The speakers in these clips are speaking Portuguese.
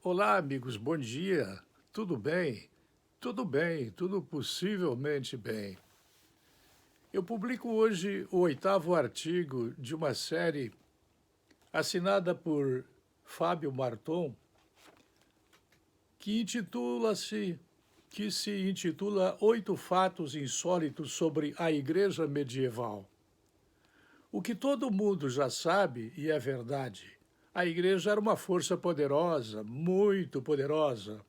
Olá, amigos, bom dia. Tudo bem? Tudo bem, tudo possivelmente bem. Eu publico hoje o oitavo artigo de uma série assinada por Fábio Marton, que se intitula Oito Fatos Insólitos sobre a Igreja Medieval. O que todo mundo já sabe, e é verdade, a Igreja era uma força poderosa, muito poderosa.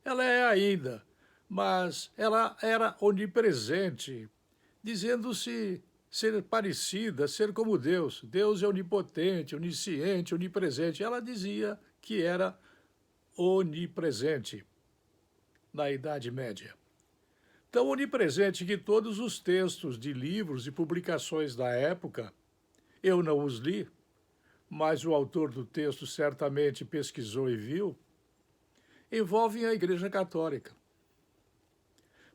Ela é ainda, mas ela era onipresente, dizendo-se ser parecida, ser como Deus. Deus é onipotente, onisciente, onipresente. Ela dizia que era onipresente na Idade Média. Tão onipresente que todos os textos de livros e publicações da época, eu não os li, mas o autor do texto certamente pesquisou e viu, envolvem a Igreja Católica.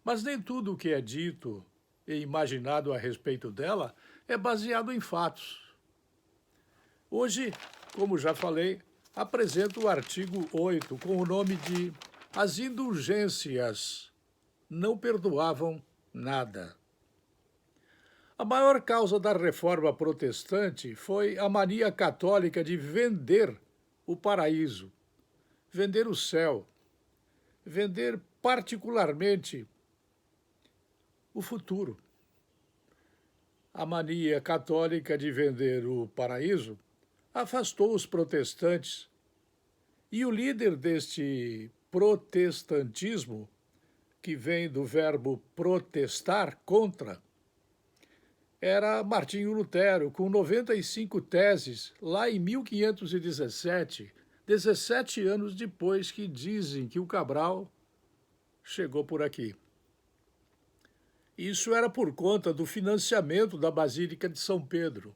Mas nem tudo o que é dito e imaginado a respeito dela é baseado em fatos. Hoje, como já falei, apresento o artigo 8 com o nome de As Indulgências não perdoavam nada. A maior causa da reforma protestante foi a mania católica de vender o paraíso, vender o céu, vender particularmente o futuro. A mania católica de vender o paraíso afastou os protestantes e o líder deste protestantismo, que vem do verbo protestar, contra, era Martinho Lutero, com 95 teses, lá em 1517, 17 anos depois que dizem que o Cabral chegou por aqui. Isso era por conta do financiamento da Basílica de São Pedro.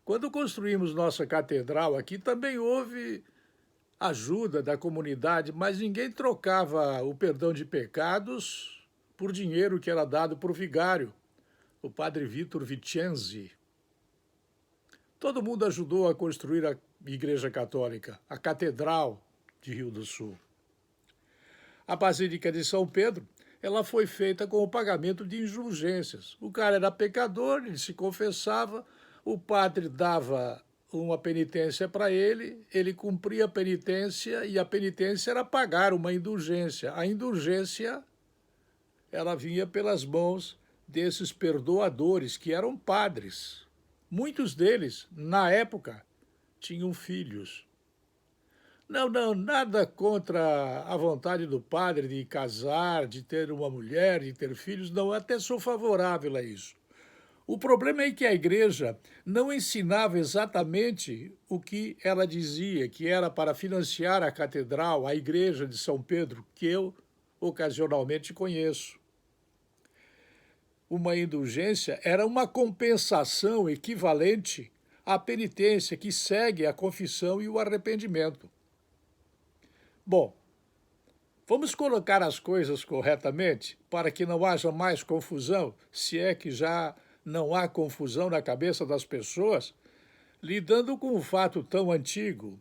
Quando construímos nossa catedral aqui, também houve ajuda da comunidade, mas ninguém trocava o perdão de pecados por dinheiro que era dado por vigário, o padre Vitor Vicenzi. Todo mundo ajudou a construir a Igreja Católica, a Catedral de Rio do Sul. A Basílica de São Pedro, ela foi feita com o pagamento de indulgências. O cara era pecador, ele se confessava, o padre dava uma penitência para ele, ele cumpria a penitência e a penitência era pagar uma indulgência. A indulgência, ela vinha pelas mãos desses perdoadores, que eram padres. Muitos deles, na época, tinham filhos. Não, nada contra a vontade do padre de casar, de ter uma mulher, de ter filhos, não, até sou favorável a isso. O problema é que a igreja não ensinava exatamente o que ela dizia, que era para financiar a catedral, a igreja de São Pedro, que eu ocasionalmente conheço. Uma indulgência era uma compensação equivalente à penitência que segue a confissão e o arrependimento. Bom, vamos colocar as coisas corretamente para que não haja mais confusão, se é que já não há confusão na cabeça das pessoas, lidando com um fato tão antigo.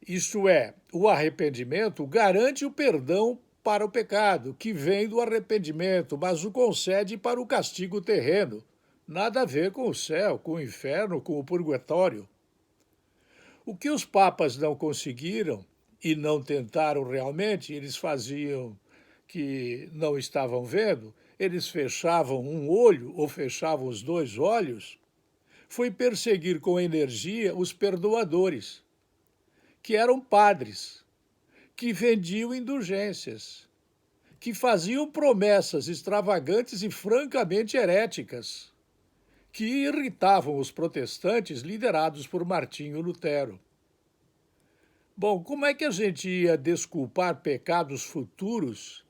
Isto é, o arrependimento garante o perdão para o pecado, que vem do arrependimento, mas o concede para o castigo terreno. Nada a ver com o céu, com o inferno, com o purgatório. O que os papas não conseguiram e não tentaram realmente, eles faziam que não estavam vendo, eles fechavam um olho ou fechavam os dois olhos, foi perseguir com energia os perdoadores, que eram padres, que vendiam indulgências, que faziam promessas extravagantes e francamente heréticas, que irritavam os protestantes liderados por Martinho Lutero. Bom, como é que a gente ia desculpar pecados futuros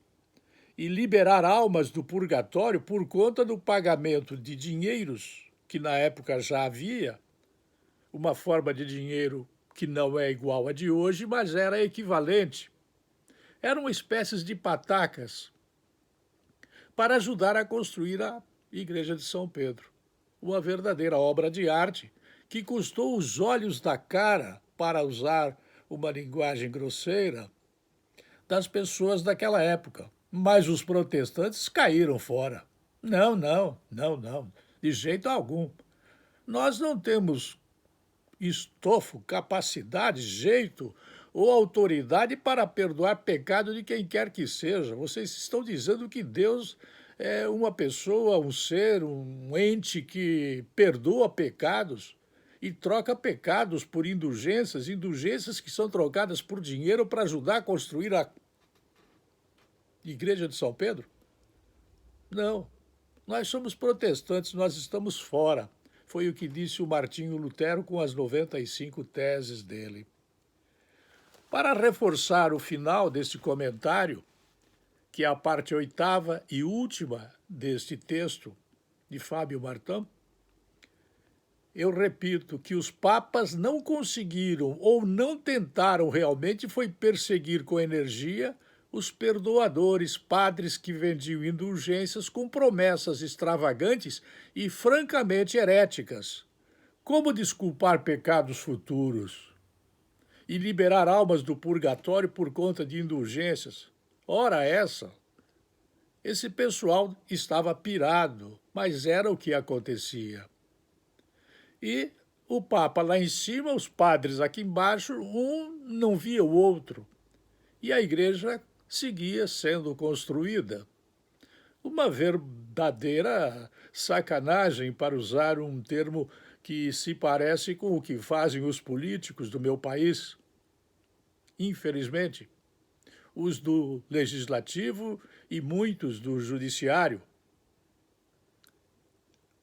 e liberar almas do purgatório por conta do pagamento de dinheiros, que na época já havia, uma forma de dinheiro que não é igual a de hoje, mas era equivalente. Eram espécies de patacas para ajudar a construir a Igreja de São Pedro, uma verdadeira obra de arte que custou os olhos da cara, para usar uma linguagem grosseira, das pessoas daquela época. Mas os protestantes caíram fora. Não, não, não, não, de jeito algum. Nós não temos estofo, capacidade, jeito ou autoridade para perdoar pecado de quem quer que seja. Vocês estão dizendo que Deus é uma pessoa, um ser, um ente que perdoa pecados e troca pecados por indulgências, indulgências que são trocadas por dinheiro para ajudar a construir a Igreja de São Pedro? Não. Nós somos protestantes, nós estamos fora. Foi o que disse o Martinho Lutero com as 95 teses dele. Para reforçar o final deste comentário, que é a parte 8ª e última deste texto de Fábio Martã, eu repito que os papas não conseguiram ou não tentaram realmente foi perseguir com energia os perdoadores, padres que vendiam indulgências com promessas extravagantes e francamente heréticas. Como desculpar pecados futuros e liberar almas do purgatório por conta de indulgências? Ora essa! Esse pessoal estava pirado, mas era o que acontecia. E o Papa lá em cima, os padres aqui embaixo, um não via o outro. E a igreja seguia sendo construída. Uma verdadeira sacanagem, para usar um termo que se parece com o que fazem os políticos do meu país. Infelizmente, os do legislativo e muitos do judiciário.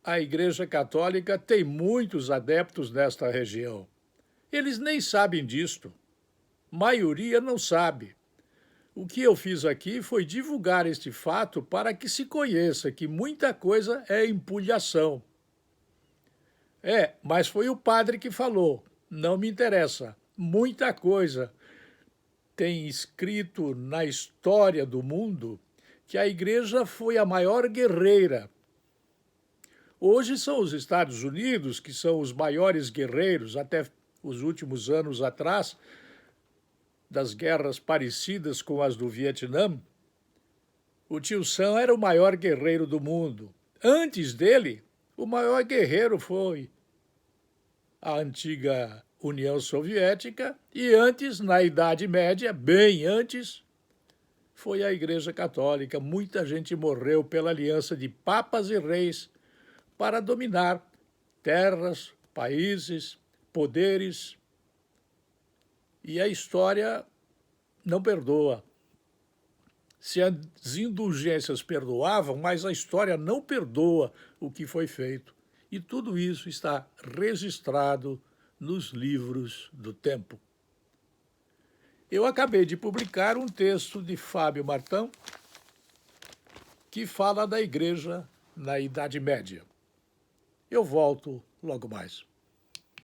A Igreja Católica tem muitos adeptos nesta região. Eles nem sabem disto. Maioria não sabe. O que eu fiz aqui foi divulgar este fato para que se conheça que muita coisa é empulhação. Mas foi o padre que falou. Não me interessa. Muita coisa tem escrito na história do mundo que a Igreja foi a maior guerreira. Hoje são os Estados Unidos que são os maiores guerreiros, até os últimos anos atrás, das guerras parecidas com as do Vietnã. O tio Sam era o maior guerreiro do mundo. Antes dele, o maior guerreiro foi a antiga União Soviética e antes, na Idade Média, bem antes, foi a Igreja Católica. Muita gente morreu pela aliança de papas e reis para dominar terras, países, poderes. E a história não perdoa. Se as indulgências perdoavam, mas a história não perdoa o que foi feito. E tudo isso está registrado nos livros do tempo. Eu acabei de publicar um texto de Fábio Martã que fala da igreja na Idade Média. Eu volto logo mais.